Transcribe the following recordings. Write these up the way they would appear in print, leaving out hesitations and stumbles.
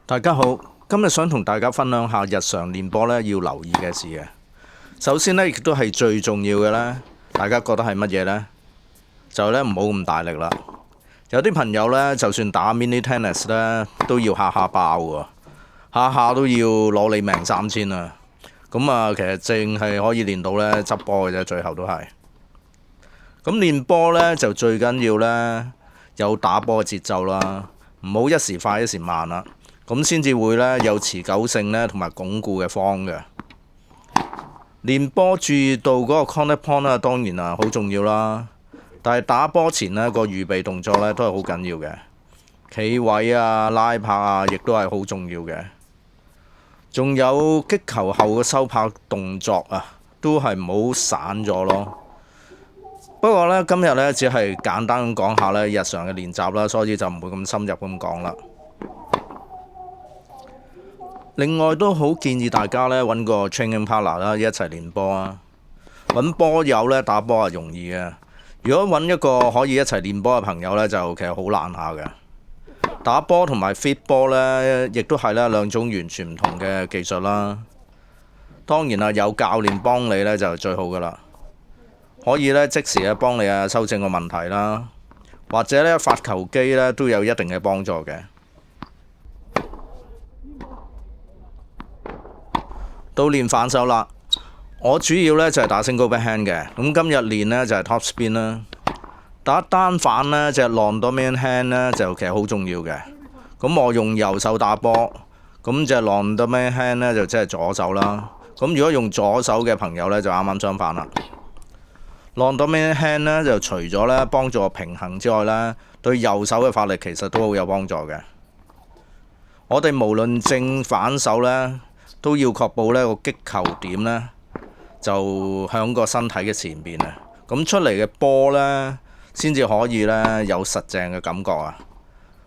大家好，今日想同大家分享下日常練波咧要留意嘅事嘅。首先咧，亦都係最重要嘅咧，大家覺得係乜嘢呢？就咧唔好咁大力啦。有啲朋友咧，就算打 mini tennis 咧，都要下下爆喎，下下都要攞你命3000啊！咁啊，其實淨係可以練到咧執波嘅啫，最後都係。咁練波咧就最緊要咧有打波嘅節奏啦，唔好一時快一時慢啦。咁先至會咧有持久性咧同埋鞏固嘅方嘅。練波注意到嗰個 contact point 啦，當然啊好重要啦。但係打波前呢個預備動作咧都係好緊要嘅，企位啊、拉拍啊，亦都係好重要嘅。仲有擊球後嘅收拍動作啊，都係唔好散咗咯。不過咧，今日咧只係簡單咁講下咧日常嘅練習啦，所以就唔會咁深入咁講啦。另外都好建議大家咧揾個 training partner 啦，一齊練波啊！揾波友咧打波係容易嘅，如果揾一個可以一齊練波嘅朋友咧，就其實好難下嘅。打波同埋 fit 波咧，亦都係咧兩種完全唔同嘅技術啦。當然啦，有教練幫你咧就最好噶啦，可以咧即時咧幫你啊修正個問題啦，或者咧發球機咧都有一定嘅幫助嘅。到練反手啦，我主要咧就係打 single backhand 嘅，咁今日練呢就係 top spin 啦。打單反呢隻 long dominant hand 呢就其實好重要嘅。咁我用右手打波，咁隻 long dominant hand 呢就即係左手啦。咁如果用左手嘅朋友呢，就啱啱相反啦。long dominant hand 呢就除咗咧幫助平衡之外呢，對右手嘅發力其實都好有幫助嘅。我哋無論正反手呢，都要確保呢個擊球點呢，就響個身體嘅前邊啊，咁出嚟嘅波呢，先至可以呢有實淨嘅感覺啊。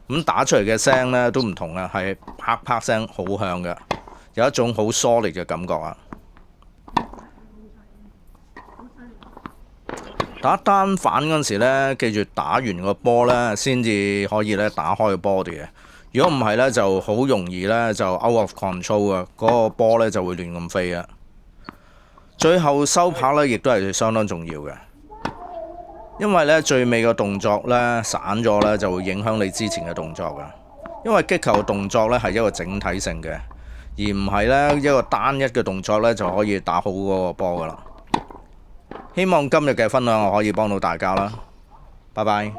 咁打出嚟嘅聲呢都唔同啊，係啪啪聲好響嘅，有一種好 solid 嘅感覺啊。打單反嗰陣時呢，記住打完個波呢，先至可以呢打開個 body 嘅。如果唔係呢，就好容易呢就 out of control 啊！嗰個波呢就會亂咁飛啊！最後收拍呢，亦都係相當重要嘅，因為呢最尾個動作呢散咗呢，就會影響你之前嘅動作㗎。因為擊球嘅動作呢係一個整體性嘅，而唔係呢一個單一嘅動作呢就可以打好嗰個波㗎啦。希望今日嘅分享我可以幫到大家啦，拜拜。